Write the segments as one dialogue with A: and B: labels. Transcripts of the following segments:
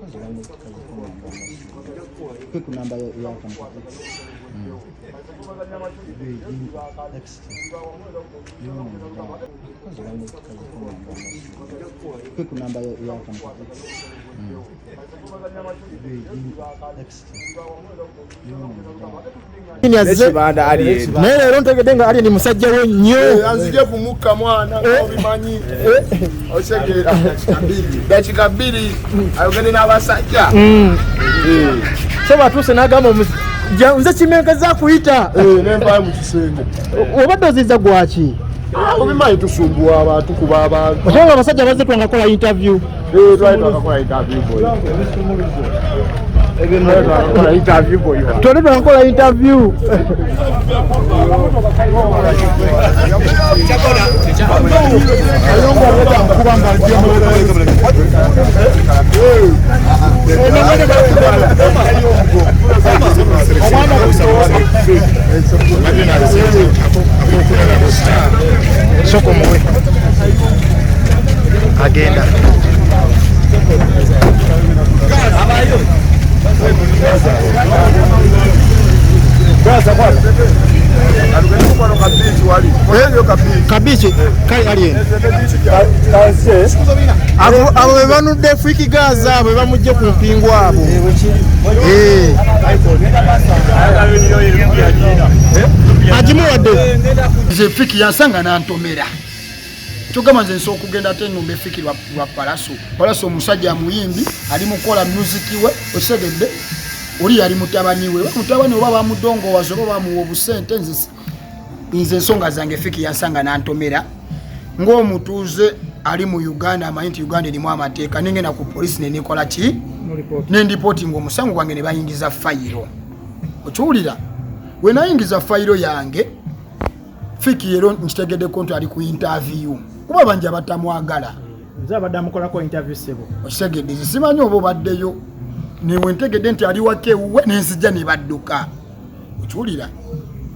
A: Quick number ya quick number ya
B: naye leero ntegedde nga ali ni musajja we nnyo
C: anzije kumuka mwana obimanyi osegeera dakika bbiri ayogende n'abasajja
B: so batuuse n'agamba nze kimenkeza kuyita
C: nenvayo mu kisenge
B: obadde oziza gwaki
C: obimanyi tusumbuwa abantu kuba abantu
B: ate nga abasajja bazze twangakola interview
C: twali twakakola interview boy
B: twali twangakola interview
A: soko muwe agenda kabichi kali alien abo bebanudde Fiki Gaza abo bamujje ku mpingo abo ajimuwadde
D: nze Fiki yansanga nantomera kyogamba nze nsobola okugenda ate nnumba Fiki lwa palaso omusajja muyimbi ali mukola muziki we osegedde oli yali mutabani we mutabani oba bamudongowaza oba bamuwa obusente nze ensonga zange Fiki yansanga nantomera ng'omutuuze ali mu Uganda amanyi nti Uganda erimu amateeka nengenda ku polisi nenikola ki nendipooti ng'omusango gwange ne bayingiza fayiro okiwulira we nayingiza fayiro yange Fiki leero nkitegeddeko nti ali ku interview kuba bangi abatamwagala
B: nze abadde amukolako interview sebo
D: osegedde simanyi oba obaddeyo newe ntegedde nti ali wakewuwe nenzija ne badduka okiwulira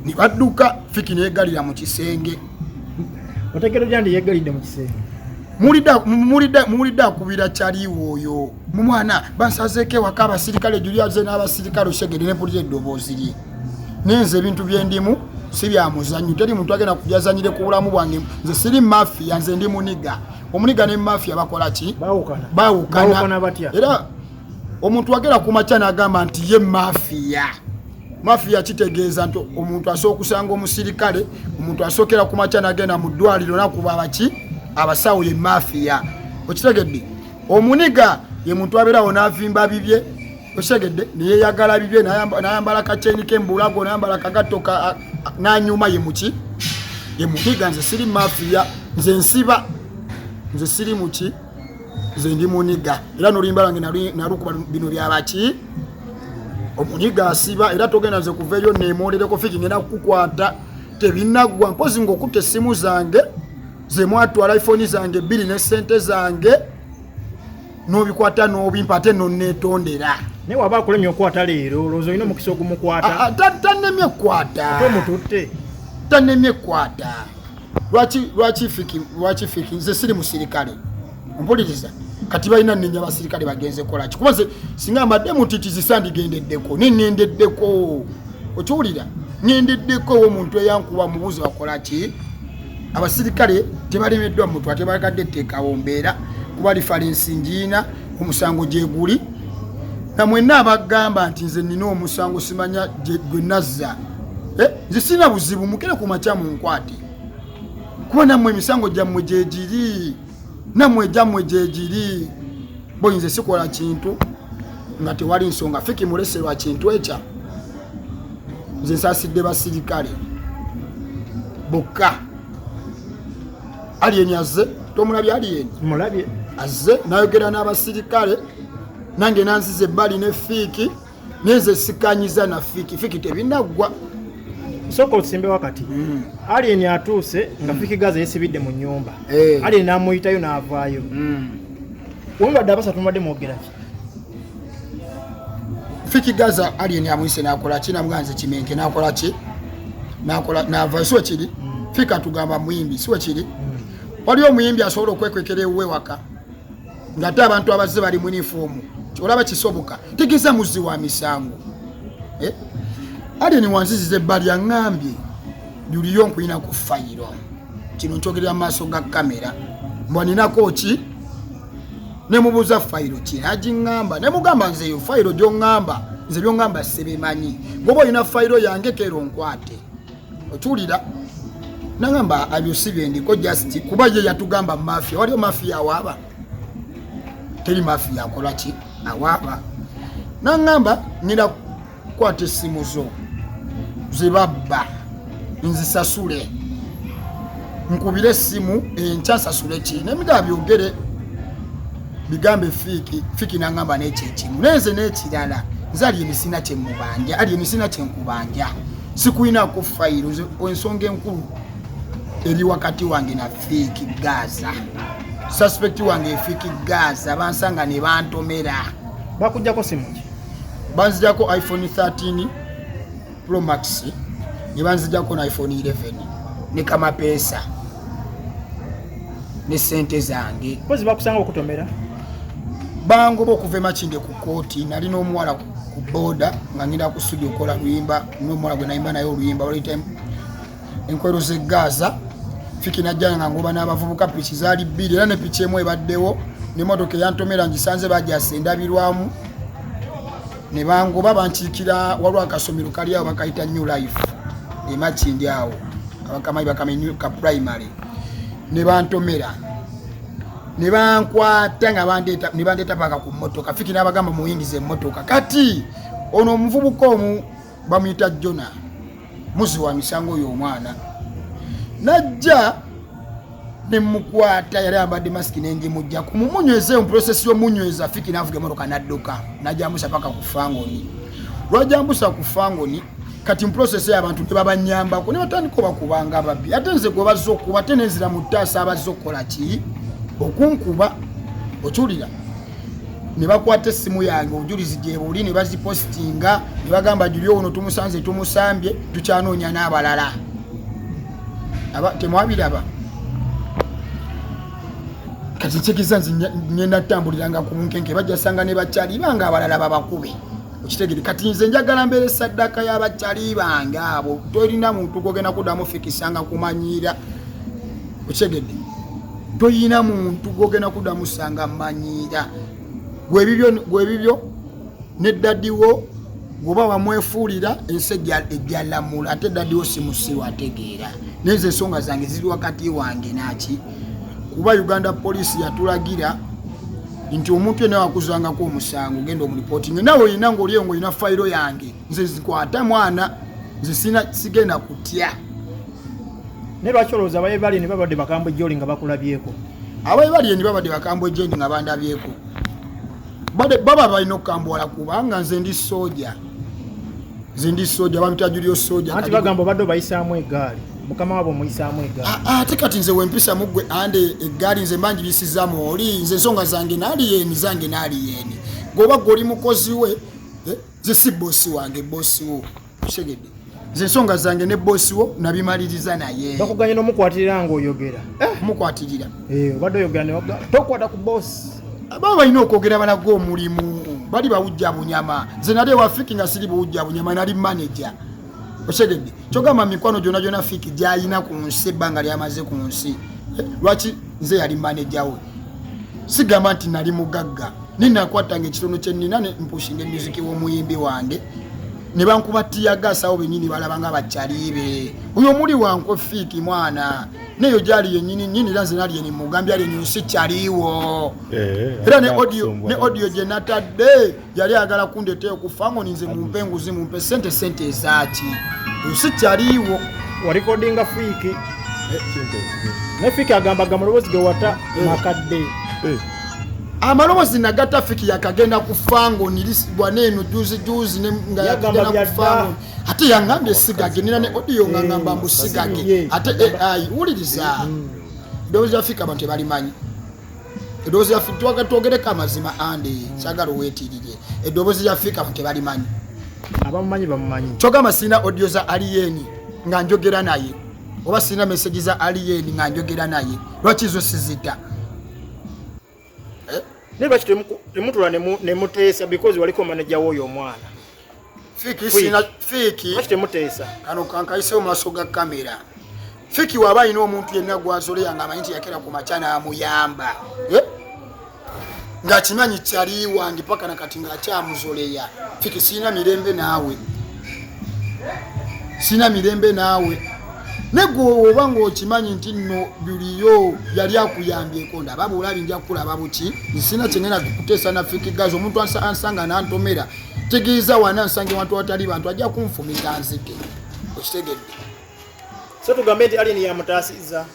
D: ne badduka Fiki neyegalira mu kisenge
B: otegedde gyandi yegalidde mu kisenge mulida akubira kyaliwo oyo mu mwana bansazeeko ewaka abasirikale julyaze n'abasirikale osegedde nepulira eddoboozi lye nenze ebintu byendimu si bya muzanyo teri muntu agenda kujazanyire ku bulamu bwange nze siri mafia nze ndi muniga omuniga ne mafia bakola ki bawukana
D: era omuntu agera ku macha n'agamba nti ye mafia kitegeeza nti omuntu asooka okusanga omusirikale omuntu asookera ku macha n'agenda mu ddwaliro nakuba abaki abasawo ye mafia okitegedde omuniga ye muntu abeerawo n'avimba bibye osegedde neyeyagala bibye nayambala kakyeni kembulago nayambala kagato nanyuma ye muki ye muniga nze siri mafia nze nsiba nze siri muki nze ndi muniga era nolimba lange nalukuba bino byabaki omuniga asiba era togenda nze kuveyo nemolereko Fiki ngenda kukwata tebinaggwa mpozi ng'okutta essimu zange ze mwatwala iPhone zange 2 ne sente zange nobikwata nobimpa ate nonnetondera
B: naye waba akulemye okwata leero olowooza olina omukisa ogumukwata
D: tannemye kwata
B: omututte
D: tannemye kwata lwaki Fiki nze siri musirikale mpuliriza kati balina nnenya abasirikale bagenze kolaki kuba singa amadde mutitizi sandigendeddeko nenendeddeko okiwulira ngendeddeko omuntu eyankuba mubuzi bakolaki abasirikale tebalemeddwa muntu ate bagadde etteekawo mbeera kuba lifalensi njiina omusango gyeguli namwenna abagamba nti nze nina omusango simanya gwe nazza nze sina buzibu mukere ku makya mu nkwate kuba nammwe emisango gyammwe gyegiri nammwe gyammwe gyegiri boyinze sikola kintu nga tewali nsonga Fiki muleserwa kintu ekya nze nsaasidde basirikale bokka aliyeni azze tomulabye aliyeni
B: mulabye
D: azze nayogera n'abasirikale nange nanzize ebbali ne Fiki neze sikanyiza na Fiki tebinaggwa
B: soko osimbe wakati aliyeni atuuse nga Fiki Gaza yesibidde mu nnyumba aliyeni namuyitayo n'avaayo wembadde abasatu mbadde mwogeraki
D: Fiki Gaza aliyeni amuyise nakola ki namuganze kimenke nakola ki nava siwe kiri Fiki atugamba muyimbi siwe kiri waliwo omuyimbi asobola okwekwekera ewuwe waka ng'ate abantu abazze bali mu uniform
B: olaba kisoboka tegeza muzi wa misango ali ni wanzizize bali angambye juliyo nkwina ku fayiro kino nchogerera maaso ga kamera mbwaninako ki ne mubuza fayiro kiraji ngamba ne mugamba nze yo fayiro jo ngamba nze byo ngamba sebemanyi ngobo ina fayiro yange kero nkwate otulira nangamba abyo ndiko just kuba ye yatugamba mafia wali mafia awaba teri mafia akola ki awaba nangamba ngira kwate simu zo zibabba nzisasule nkubire simu enchasasule ki nemiga byogere bigambe fiki nangamba n'ekyekinu neze n'ekirala nzali emisina kye mubanja ali emisina kye nkubanja sikuina ku fayiro ensonga enkulu eri wakati wange na fiki Gaza suspect wange fiki Gaza bansanga ne bantomera
E: bakujjako simu ki
B: banzijako iPhone 13 Pro Max ne banzijako na iPhone 11 ne kama pesa ne sente zange
E: pozi bakusanga okutomera
B: bango bokuva makinde ku kooti nali n'omuwala ku boda nga ngira ku studio kola luyimba n'omuwala gwe nayimba naye oluyimba oluyita enkwero ze Gaza fiki najjana nga ngoba n'abavubuka piki zaali bbiri era ne piki emu ebaddewo n'emmotoka eyantomera ngisanze bajjasa endabirwamu ne bangoba bankiikira waliwo akasomero kali awo bakayita New Life emakindi awo abakamayi bakamenyu ka primary ne bantomera ne bankwata nga bandeeta paka ku mmotoka fiki n'abagamba muyingize emmotoka kati ono omuvubuka omu bamuyita Jona muzi wa misango oyo omwana najja ne mukwata yali ambadde masiki n'engimujja ku mumunyweze mu process y'omunyweza fiki n'avuga emmotoka n'adduka najjambusa paka ku fangoni lwajambusa ku fangoni kati mu process y'abantu ne babanyambako ne batandika bakubanga babbi ate nze gwe bazza okuba ate nenzira mu ttaasa abazza okukola ki okunkuba okiwulira ne bakwata essimu yange obujulizi gye buli ne bazipostinga ne bagamba Julio ono tumusanze tumusambye tukyanoonya n'abalala temwabiraba kati nkikiza nze ngenda ttambuliranga ku bunkenke bajjasanga ne bakyali bange abalala babakube okitegere kati nze njagala mbeera esaddaaka y'abakyali bange abo tolina muntu gogenda kuddamu fikisanga kumanyira okitegedde toyina muntu gogenda kuddamu sanga manyira gwebibyo neddadiwo goba bamwefuulira ensi ejjalamula ate eddadiwo simusiwa ategeera nenze ensonga zange ziri wakati wange naki kuba Uganda police yatulagira nti omuntu yenna wakuzangako omusango genda omulipootinga nawe olina ngaoliyo ngaolina fayiro yange nze zikwata mwana nze sigenda kutya
E: ne lwaki olowooza abaye ne babadde bakambwe jjoli nga bakulabyeko
B: abaye babadde bakambwe jendi nga bandabyeko baba balina okukambwala kubanga nze ndi soja bamita Julio soja
E: anti bagamba obadde obayisaamu eggaali mukama wabo muyisaamu eggaali
B: ate kati nze wempisa mugwe ande eggaali nze mbanjibisizamu oli nze ensonga zange naaliyeni goba gwe oli mukozi we nze si boosi wange boosi wo segedde nze ensonga zange ne boosi wo nabimaliriza naye
E: bakuganye n'omukwatirira ng'oyogera
B: mukwatirira
E: obadde oyogera tokwata ku boosi
B: baba balina okwogera balaga omulimu bali bawujja bunyama nze nali ewafiki nga siri buwujja bunyama nali manager osegedde kyogamba mikwano gyona fiki gyayina ku nsi ebbanga lyamaze ku nsi lwaki nze yali manager we sigamba nti nali mugagga ninakwatanga ekitono kyenina ne mpushinga emuziki w'omuyimbi wange ne bankuba tiyagasawo benyini balabanga bakyalibe oyo muli wankwe fiki mwana neyo gyali yennyini era nze nali yeni mugambye ali ensi kyaliwo era ne audio gye natadde yali agala kundeeta okufango ninze mumpe enguzi mumpe sente ezaaki ensi kyaliwo
E: warikodinga fiki ne fiki agambaga mulowoozi ge wata makadde amalowoozi
B: nagata fiki yakagenda ku fango nilisibwa neeno juzi nga yakagenda ku fango ate yangambye sigage nina ne audio nga ngamba mbu sigage ate AI wuliriza eddoboozi lya fiki abantu tebalimanyi eddoboozi lya fiki twogedeko amazima ande kyagala oweetirire eddoboozi lya fiki abantu tebalimanyi
E: abamumanyi bamumanyi
B: kyogamba sirina audio za aliyeni nga njogera naye oba sirina meseji za aliyeni nga njogera naye lwaki zo sizita
E: ne lwaki temutula ne muteesa because waliko manager w'oyo omwana
B: Fiki
E: lwaki temuteesa
B: kano kankayise mu maaso ga kamera Fiki waba alina omuntu yenna gw'azoleya ng'amanyi nti yakera ku makyana amuyamba ng'akimanyi kyali wange paka nakati ng'akyamuzoleya Fiki sirina mirembe naawe negwe oba ng'okimanyi nti nno buliyo yali akuyambyeko ndaba bw'olabi nja kulaba buki nsina kyengenda kuteesa na Fiki gazi omuntu ansanga nantomera tegeeza wana nsange wantu watali bantu ajja kunfumita nzike okitegedde
E: so tugambe nti alini yamutaasizza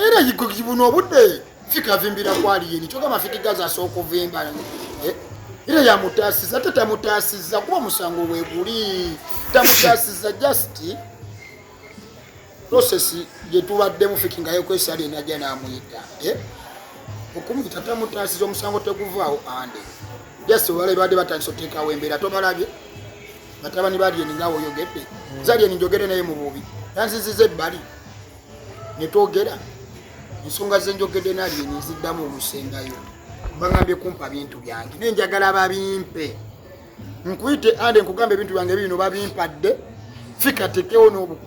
B: era buno obudde Fiki avimbira ku aliyeni kyogamba Fiki gazi asooka ovimba era yamutaasizza ate tamutaasizza kuba musango weeguli tamutaasizza just process gyetubaddemu Fiki nga yekwesa aliyeni ajja n'amuyita okumuyita tamutaasizza omusango teguvaawo ande just wale badde batandise oteekawo embeera tobalabye batabani baliyeni ngaawe oyogedde zaliyeni njogere naye mu bubi yanziziza ebbali ne twogera ensonga zenjogedde naliyeni nziddamu olusengayo bagambye kumpa bintu byange naye njagala babimpe nkuyite ande nkugamba ebintu byange bino babimpadde Fika tekewo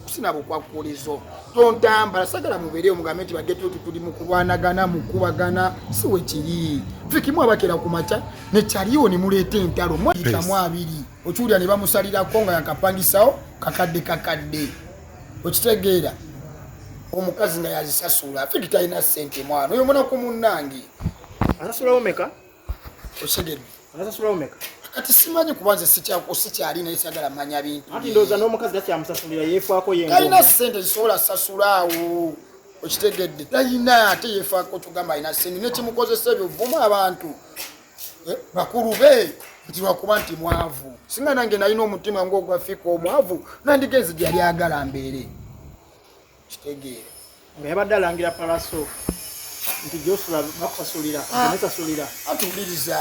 B: sina bukwakulizo tontambala sagala mubeere omugambe nti bageto tuli mu kulwanagana mu kubagana siwe kiri Fiki mwabakera ku maca ne kyaliyo ne muleeta entalo mwayitamu abiri okiwulira ne bamusalirako nga yakapangisawo kakadde okitegeera omukazi nga yazisasula Fiki talina ssente mwana oyo mbona ku munnange
E: asasulawo meka
B: osegedde
E: asasulawo meka
B: kati simanyi kubanze sikyali naye sagala manya bintu
E: ati ndowooza n'omukazi takyamusasulira yeefaako
B: talina ssente zisobola sasulaawo okitegedde talina ate yeefaako kyogamba alina ssente nekimukozesa ebyo vuma abantu bakulu be nti lwakuba nti mwavu singa nange nalina omutima ng'ogwa Fiki omwavu nandigenzi gyali agala mbeere kitegeere
E: nga yabadde alangira palaso nti gyosula bakusasulira nesasulira
B: atuwuliriza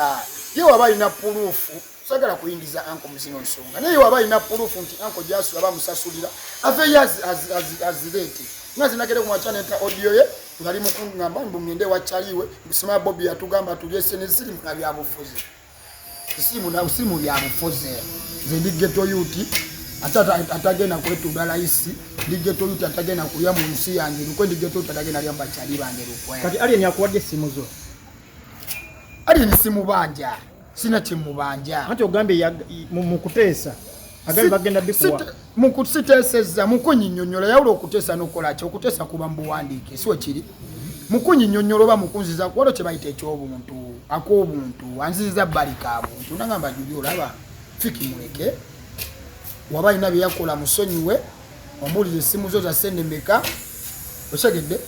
B: ye waba alina puluufu sagala kuyingiza anko muzino nsonga naye waba alina puluufu nti anko gyasula bamusasulira aveyo azireete nga zinagere ku macana enta audio ye ngali mukungamba mbumyende wakyaliwe bisima Bobby yatugamba tulyese neziri na byabufuzi simu byabufuzi zendi geto yuti atagenda kwetuda laisi ndigeto yuti atagenda kulya mu nsi yange nikwe ndigeto atagenda lyamba kyali bange lukwe
E: kati aliyeni akuwadde simu zo
B: aliyeni simu banja sina kimubanja
E: anti ogambe mu kuteesa agambe bagenda bikuwa
B: mu kusiteeseza mu kunyinyonnyola yawula okuteesa n'okola ki okuteesa kuba mbuwandiike siwe kiri mu kunyinyonnyola oba mu kunziza kuwalo kye bayita eky'obuntu ak'obuntu anziziza bbalika abuntu nagamba juli olaba Fiki muleke waba alina bye yakola musonyiwe omuwulire essimu zo za sente meka osegedde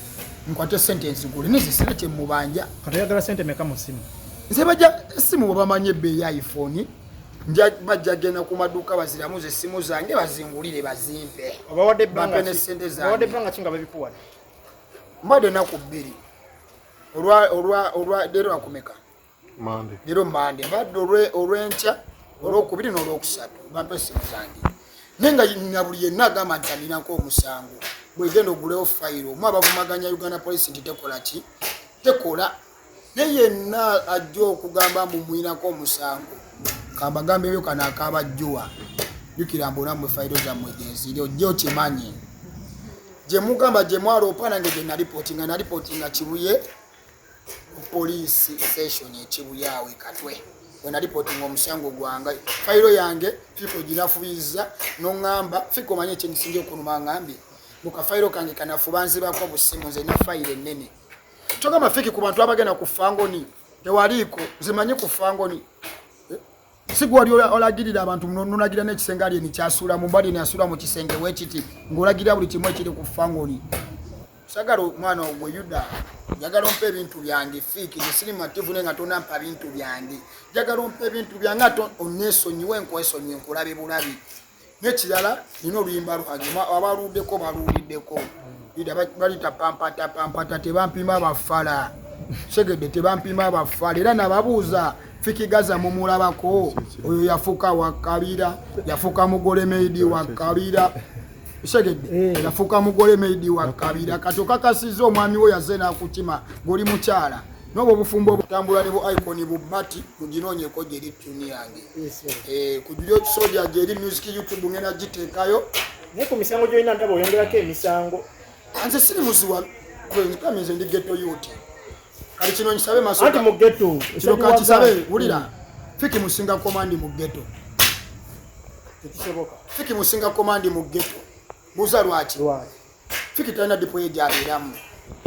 B: nkwate sentence gule nizisina kye mubanja
E: kati oyagala sente meka mu simu
B: nze bajja essimu bwe bamanye ebbeeyi ya iPhone bajja genda ku maduuka baziramuza essimu zange bazingulire bazimpe
E: obawadde
B: ebbanga
E: ki nga babikuwadde
B: mbadde ennaku bbiri olwa leero akumeka leero mande mbadde olw'enkya olwokubiri n'olwokusatu bampe essimu zange naye nga na buli yenna agamba nti alinako omusango bwegenda ogulewo fayiro mu abavumaganya Uganda Police nti tekola ki tekola naye yenna ajja okugamba mbu muyinako omusango kambagambe ebyo kana akabajjuwa jukira mbona mwe fayiro zammwe gyenziri ojje okimanyi gye mugamba gye mwaloopa nange gye nalipotinga Kibuye police station ekibuye awo Katwe we nalipotinga omusango gwange fayiro yange Fiki ginafuyiza n'oŋŋamba Fiki omanye ekyendisinga okunuma ŋŋambye mukafayiro kange kanafuba nzibako busimu nze na fayiro ennene kyogamba Fiki ku bantu abagenda ku fangoni tewaliiko zimanyi ku fangoni sigwali olagirira abantu nolagira n'ekisenge aliyeni kyasuula mu mbali neasuula mu kisenge wekiti ng'olagirira buli kimu ekiri ku fangoni sagala omwana ogwe Yuda njagala ompa ebintu byange Fiki nesiri mativu naye nga tonampa bintu byange njagala ompa ebintu byange ate onesonyiwe nkwesonyiwe nkulabe bulabi n'ekirala nina oluyimba lwange abaluddeko baluuliddeko balita pampata tebampima bafala segedde tebampima abafala era nababuuza Fiki Gaza mumulabako oyo yafuka wakabira yafuka mugole meidi wakabira segedde yafuka mugole meidi wakabira kati okakasiza omwami we yazena akukima goli mukyala nobo bufumbo butambula ne bu icon bu mati muginoonyeko gye tuni yange kujulyo soja gye music YouTube ngena giteekayo
E: ne ku misango gy'olina ndaba oyongerako emisango
B: anze siri muziwa kamize ndi ghetto youth kali kino nkisabe maso
E: anti mu ghetto
B: kino kakisabe wulira fiki musinga komandi mu ghetto
E: tekisoboka
B: fiki musinga komandi mu ghetto buza lwaki fiki talina dipo yejabiramu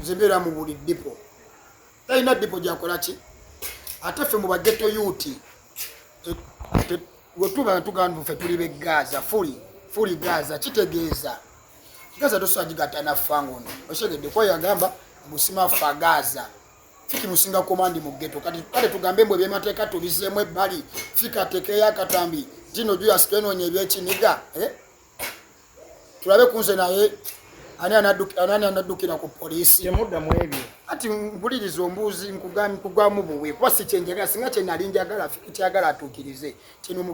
B: zimbera mu buli dipo talina dipo gyakola ki ate ffe mu ba ghetto youth wetuba tugandu ffe tuli be Gaza fuli Gaza kitegeeza Gaza tosajigatana fangono oshegede kwa yagamba musima fa Gaza fiki musinga komandi mu ghetto kati tugambe mbwe byemateeka tubizemu ebbali fika teke yakatambi jino juu asikeno nye byekiniga tulabe kunze naye ani anadukira ku polisi
E: temudda mu ebyo
B: ati mpuliriza ombuzi nkugwamu buwe kuba si kyenjagala singa kye nali njagala fiki kyagala atuukirize kino mu